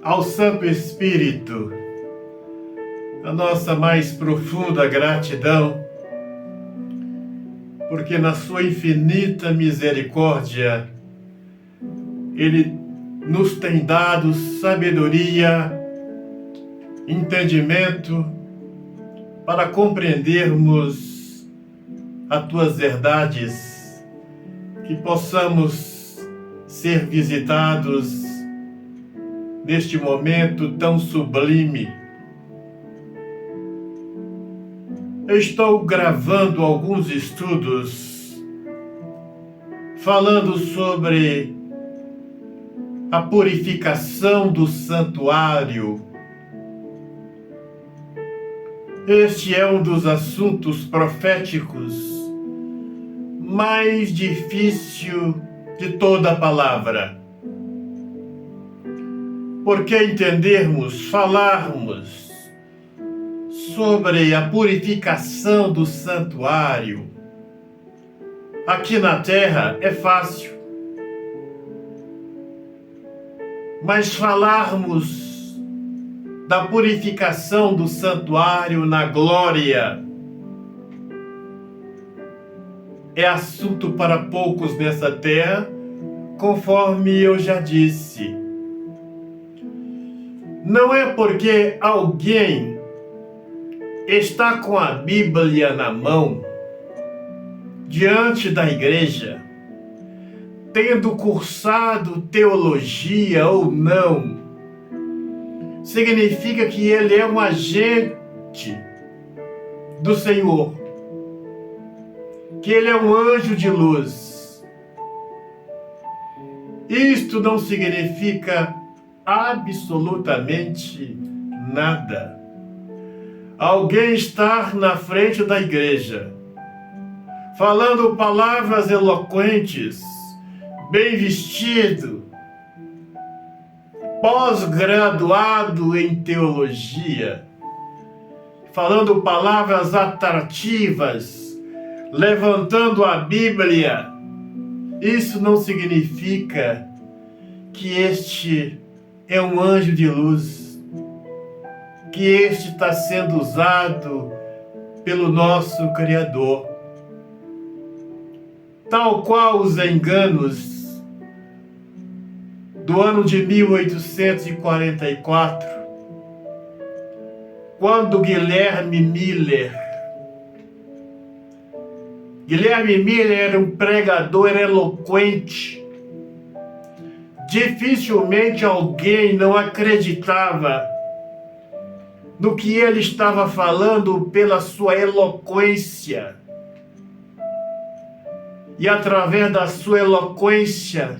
Ao Santo Espírito, a nossa mais profunda gratidão, porque na sua infinita misericórdia, Ele nos tem dado sabedoria, entendimento, para compreendermos as tuas verdades, que possamos ser visitados neste momento tão sublime. Eu estou gravando alguns estudos falando sobre a purificação do santuário. Este é um dos assuntos proféticos mais difícil de toda a palavra. Porque entendermos, falarmos sobre a purificação do santuário aqui na terra é fácil. Mas falarmos da purificação do santuário na glória é assunto para poucos nessa terra, conforme eu já disse. Não é porque alguém está com a Bíblia na mão, diante da igreja, tendo cursado teologia ou não, significa que ele é um agente do Senhor, que ele é um anjo de luz. Isto não significa absolutamente nada. Alguém estar na frente da igreja, falando palavras eloquentes, bem vestido, pós-graduado em teologia, falando palavras atrativas, levantando a Bíblia, isso não significa que este é um anjo de luz, que este está sendo usado pelo nosso Criador. Tal qual os enganos do ano de 1844, quando Guilherme Miller era um pregador eloquente. Dificilmente alguém não acreditava no que ele estava falando pela sua eloquência. E através da sua eloquência,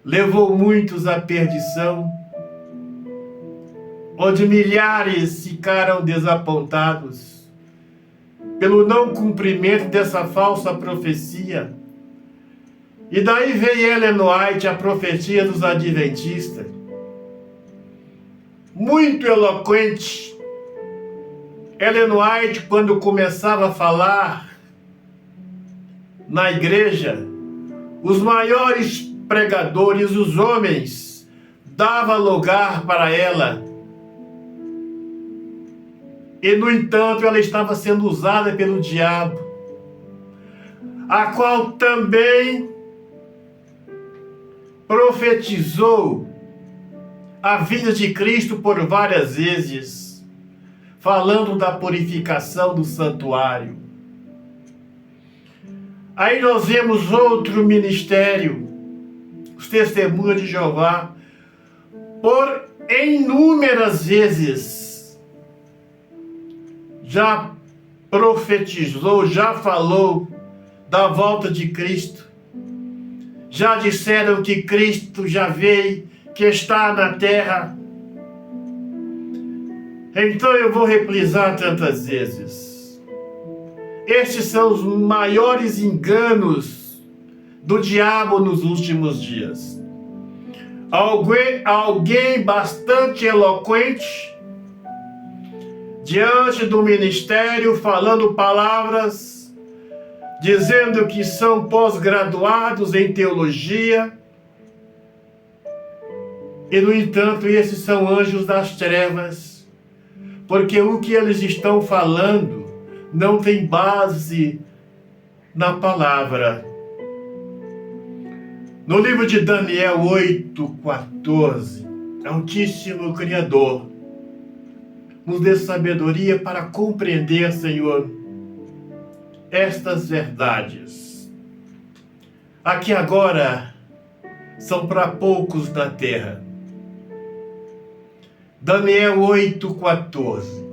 levou muitos à perdição, onde milhares ficaram desapontados pelo não cumprimento dessa falsa profecia. E daí veio Ellen White, a profecia dos adventistas, muito eloquente. Ellen White, quando começava a falar na igreja, os maiores pregadores, os homens, davam lugar para ela. E, no entanto, ela estava sendo usada pelo diabo, a qual também profetizou a vida de Cristo por várias vezes, falando da purificação do santuário. Aí nós vemos outro ministério, os Testemunhas de Jeová, por inúmeras vezes já profetizou, já falou da volta de Cristo. Já disseram que Cristo já veio, que está na terra. Então eu vou reprisar tantas vezes. Estes são os maiores enganos do diabo nos últimos dias. Alguém bastante eloquente, diante do ministério, falando palavras, dizendo que são pós-graduados em teologia, E, no entanto, esses são anjos das trevas, porque o que eles estão falando não tem base na palavra. No livro de Daniel 8:14, Altíssimo Criador, nos dê sabedoria para compreender, Senhor, estas verdades. Aqui agora são para poucos na terra. Daniel 8:14.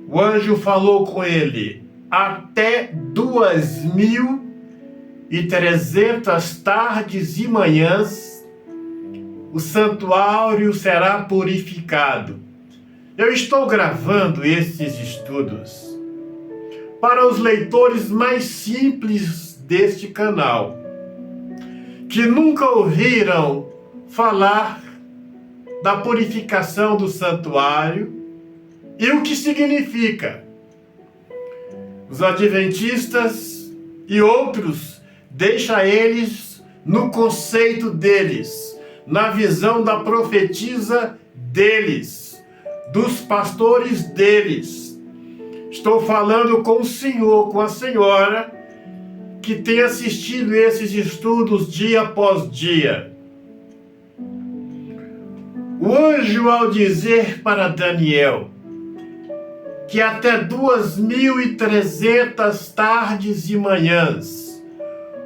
O anjo falou com ele: até 2.300 tardes e manhãs o santuário será purificado. Eu estou gravando esses estudos para os leitores mais simples deste canal, que nunca ouviram falar da purificação do santuário e o que significa. Os adventistas e outros deixa eles no conceito deles, na visão da profetisa deles, dos pastores deles. Estou falando com o senhor, com a senhora, que tem assistido esses estudos dia após dia. O anjo, ao dizer para Daniel que até 2.300 tardes e manhãs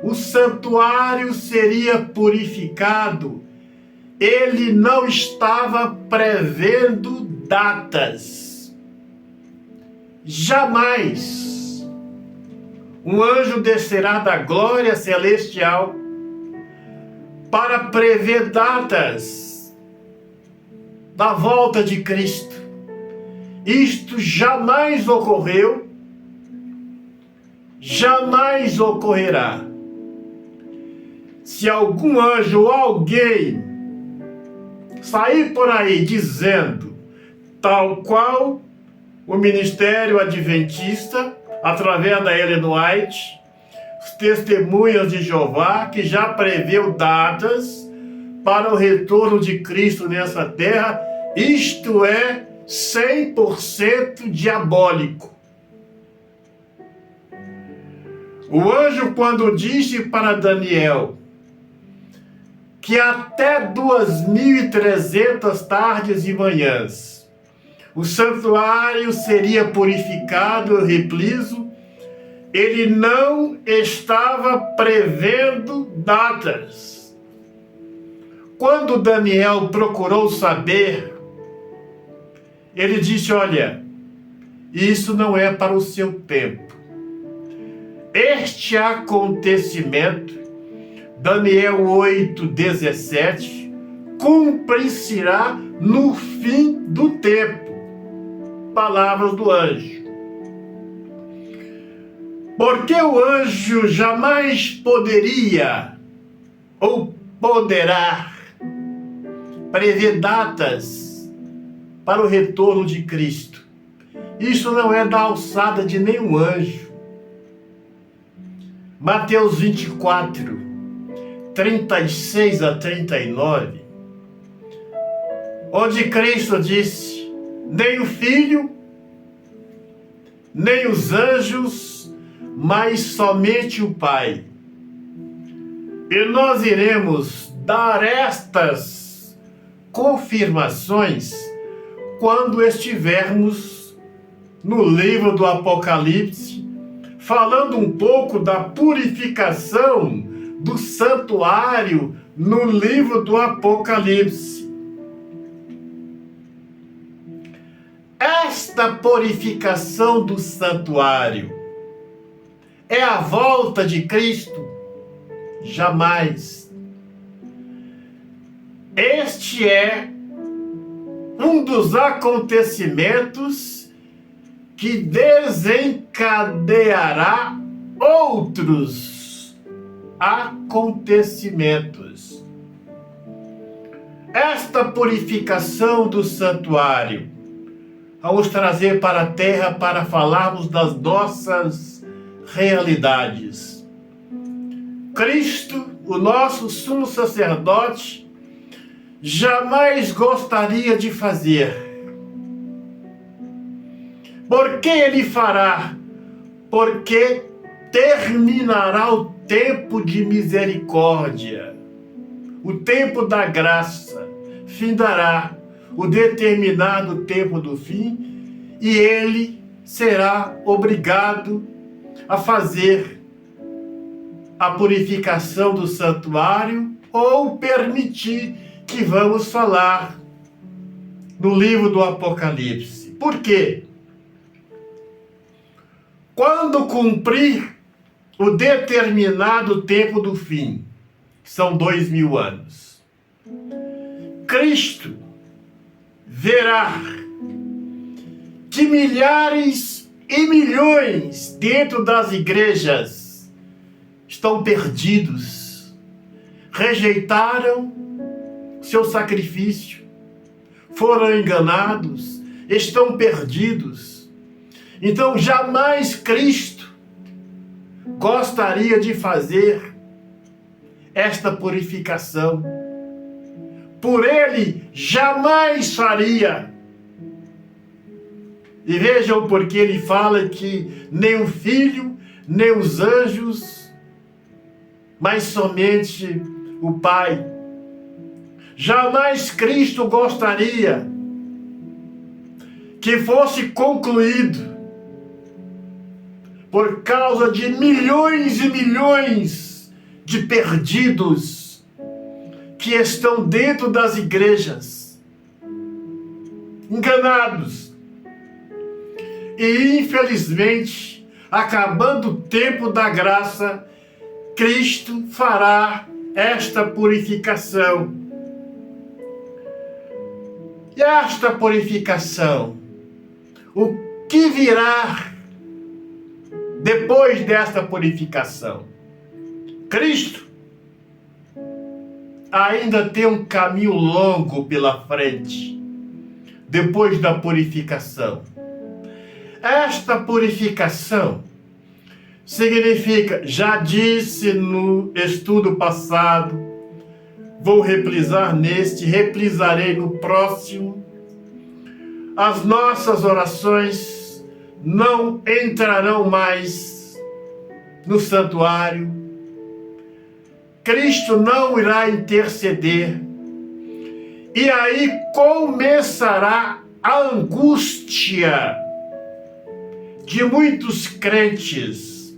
o santuário seria purificado, ele não estava prevendo datas. Jamais um anjo descerá da glória celestial para prever datas da volta de Cristo. Isto jamais ocorreu, jamais ocorrerá. Se algum anjo ou alguém sair por aí dizendo, tal qual o ministério adventista, através da Ellen White, os testemunhas de Jeová, que já preveu datas para o retorno de Cristo nessa terra, isto é 100% diabólico. O anjo, quando disse para Daniel que até 2.300 tardes e manhãs o santuário seria purificado, eu repriso, ele não estava prevendo datas. Quando Daniel procurou saber, ele disse: olha, isso não é para o seu tempo. Este acontecimento, Daniel 8:17, cumprir-se-á no fim do tempo. Palavras do anjo. Porque o anjo jamais poderia ou poderá prever datas para o retorno de Cristo. Isso não é da alçada de nenhum anjo. Mateus 24, 36 a 39, onde Cristo disse: nem o Filho, nem os anjos, mas somente o Pai. E nós iremos dar estas confirmações quando estivermos no livro do Apocalipse, falando um pouco da purificação do santuário no livro do Apocalipse. Esta purificação do santuário é a volta de Cristo? Jamais. Este é um dos acontecimentos que desencadeará outros acontecimentos. Esta purificação do santuário, vamos trazer para a terra para falarmos das nossas realidades. Cristo, o nosso sumo sacerdote, jamais gostaria de fazer. Por que ele fará? Porque terminará o tempo de misericórdia, o tempo da graça, findará o determinado tempo do fim e ele será obrigado a fazer a purificação do santuário ou permitir que vamos falar no livro do Apocalipse. Por quê? Quando cumprir o determinado tempo do fim, que são 2000 anos, Cristo verá que milhares e milhões dentro das igrejas estão perdidos, rejeitaram seu sacrifício, foram enganados, estão perdidos. Então jamais Cristo gostaria de fazer esta purificação. Por ele jamais faria. E vejam porque ele fala que nem o Filho, nem os anjos, mas somente o Pai. Jamais Cristo gostaria que fosse concluído por causa de milhões e milhões de perdidos que estão dentro das igrejas, enganados. E infelizmente, acabando o tempo da graça, Cristo fará esta purificação. E esta purificação, o que virá depois desta purificação? Cristo ainda tem um caminho longo pela frente, depois da purificação. Esta purificação significa, já disse no estudo passado, vou reprisar neste, reprisarei no próximo, as nossas orações não entrarão mais no santuário, Cristo não irá interceder, e aí começará a angústia de muitos crentes.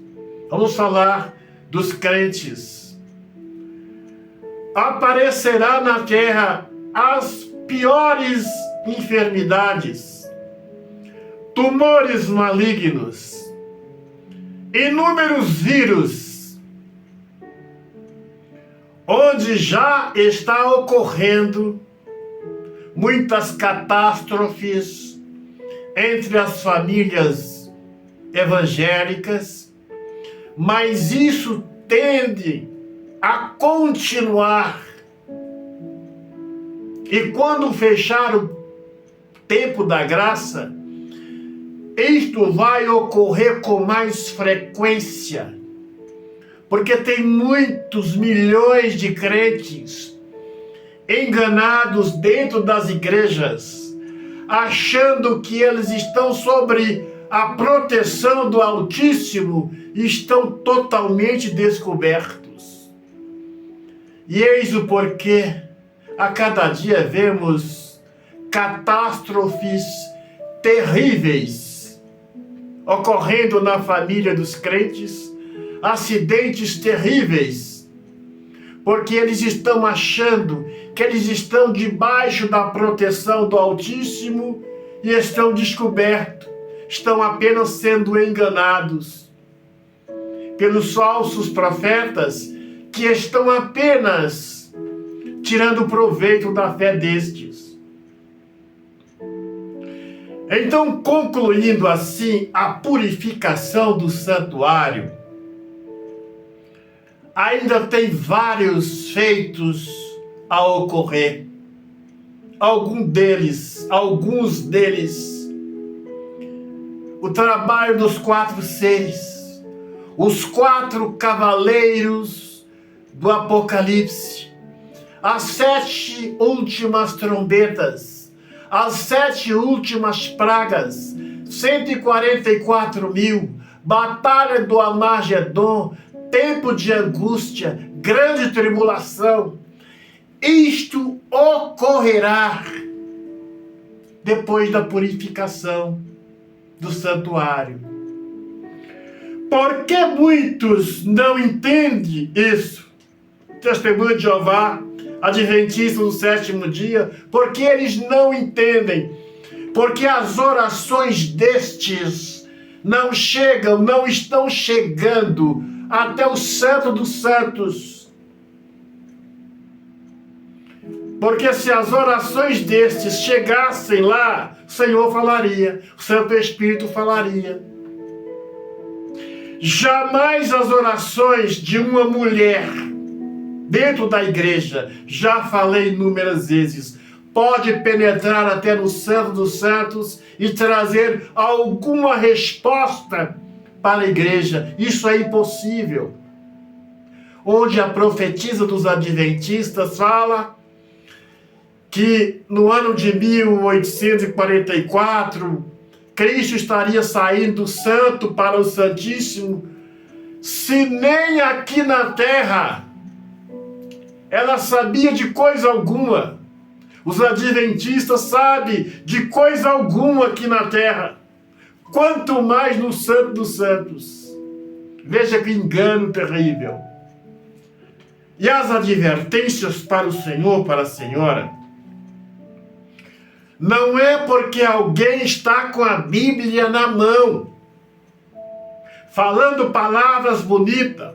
Vamos falar dos crentes. Aparecerá na terra as piores enfermidades, tumores malignos, inúmeros vírus, onde já está ocorrendo muitas catástrofes entre as famílias evangélicas, mas isso tende a continuar. E quando fechar o tempo da graça, isto vai ocorrer com mais frequência, porque tem muitos milhões de crentes enganados dentro das igrejas, achando que eles estão sobre a proteção do Altíssimo, estão totalmente descobertos. E eis o porquê a cada dia vemos catástrofes terríveis ocorrendo na família dos crentes, acidentes terríveis, porque eles estão achando que eles estão debaixo da proteção do Altíssimo e estão descobertos, estão apenas sendo enganados pelos falsos profetas que estão apenas tirando proveito da fé destes. Então, concluindo assim a purificação do santuário, ainda tem vários feitos a ocorrer. Alguns deles, o trabalho dos 4 seres, os 4 cavaleiros do Apocalipse, as 7 últimas trombetas, as 7 últimas pragas, 144.000, batalha do Armagedon, tempo de angústia, grande tribulação. Isto ocorrerá depois da purificação do santuário. Por que muitos não entendem isso? Testemunho de Jeová, adventistas do 7º dia, porque eles não entendem, porque as orações destes não chegam, não estão chegando até o Santo dos Santos. Porque se as orações destes chegassem lá, o Senhor falaria, o Santo Espírito falaria. Jamais as orações de uma mulher dentro da igreja, já falei inúmeras vezes, pode penetrar até no Santo dos Santos e trazer alguma resposta para a igreja. Isso é impossível. Onde a profetisa dos adventistas fala que no ano de 1844, Cristo estaria saindo do santo para o santíssimo, se nem aqui na terra ela sabia de coisa alguma. Os adventistas sabem de coisa alguma aqui na terra, quanto mais no Santo dos Santos. Veja que engano terrível. E as advertências para o Senhor, para a Senhora, não é porque alguém está com a Bíblia na mão, falando palavras bonitas,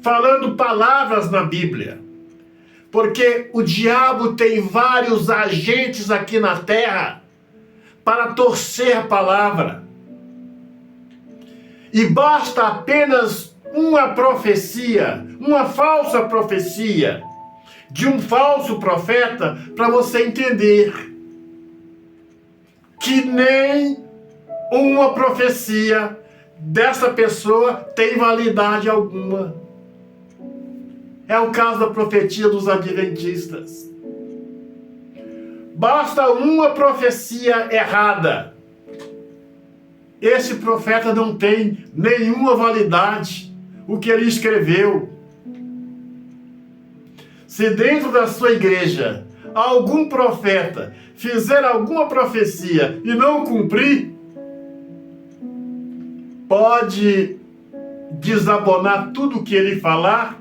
falando palavras na Bíblia. Porque o diabo tem vários agentes aqui na terra para torcer a palavra. E basta apenas uma profecia, uma falsa profecia de um falso profeta para você entender que nem uma profecia dessa pessoa tem validade alguma. É o caso da profecia dos adventistas. Basta uma profecia errada. Esse profeta não tem nenhuma validade, o que ele escreveu. Se dentro da sua igreja algum profeta fizer alguma profecia e não cumprir, pode desabonar tudo o que ele falar,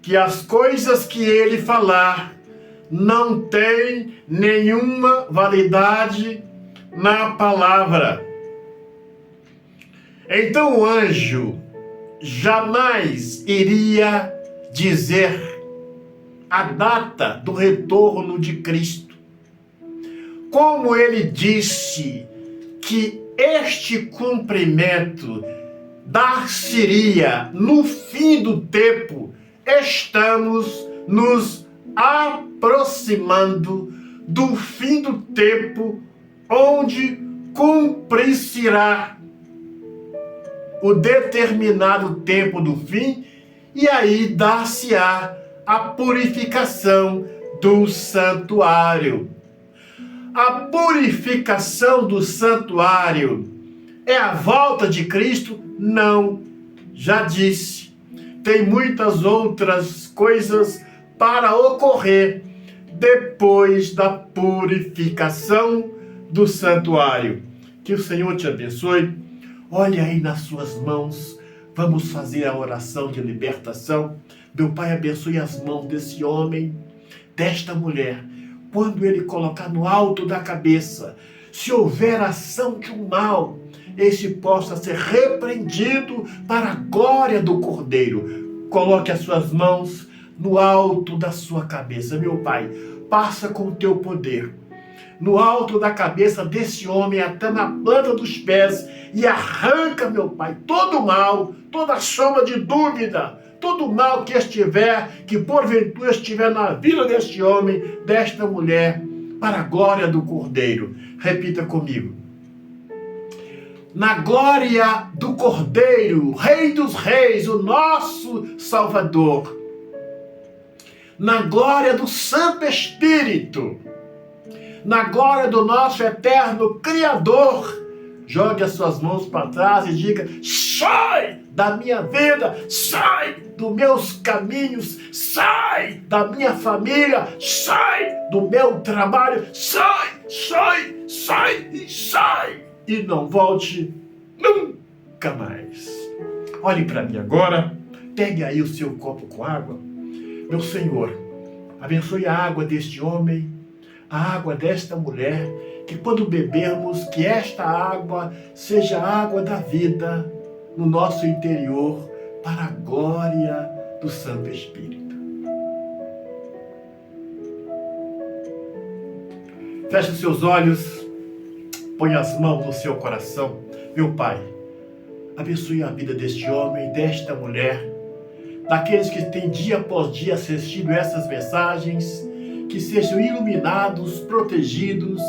que as coisas que ele falar não tem nenhuma validade na palavra. Então o anjo jamais iria dizer a data do retorno de Cristo. Como ele disse que este cumprimento dar-se-ia no fim do tempo, estamos nos aproximando do fim do tempo, onde cumprir-se-á o determinado tempo do fim, e aí dar-se-á a purificação do santuário. A purificação do santuário é a volta de Cristo? Não, já disse. Tem muitas outras coisas para ocorrer depois da purificação do santuário. Que o Senhor te abençoe. Olha aí nas suas mãos. Vamos fazer a oração de libertação. Meu Pai, abençoe as mãos desse homem, desta mulher. Quando ele colocar no alto da cabeça, se houver ação de um mal, este possa ser repreendido para a glória do Cordeiro. Coloque as suas mãos no alto da sua cabeça. Meu Pai, passa com o teu poder no alto da cabeça desse homem até na planta dos pés e arranca, meu Pai, todo mal, toda sombra de dúvida, todo mal que estiver, que porventura estiver na vida deste homem, desta mulher, para a glória do Cordeiro. Repita comigo. Na glória do Cordeiro, Rei dos Reis, o nosso Salvador, na glória do Santo Espírito, na glória do nosso eterno Criador. Jogue as suas mãos para trás e diga: sai da minha vida, sai dos meus caminhos, sai da minha família, sai do meu trabalho, sai, sai, sai e sai. E não volte nunca mais. Olhe para mim agora, pegue aí o seu copo com água. Meu Senhor, abençoe a água deste homem, a água desta mulher, que quando bebermos, que esta água seja a água da vida no nosso interior, para a glória do Santo Espírito. Feche os seus olhos, põe as mãos no seu coração. Meu Pai, abençoe a vida deste homem, desta mulher, daqueles que têm dia após dia assistido essas mensagens, que sejam iluminados, protegidos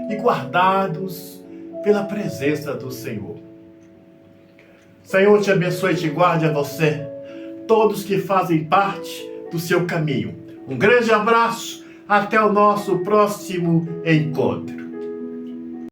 e guardados pela presença do Senhor. Senhor, te abençoe e te guarde a você, todos que fazem parte do seu caminho. Um grande abraço, até o nosso próximo encontro.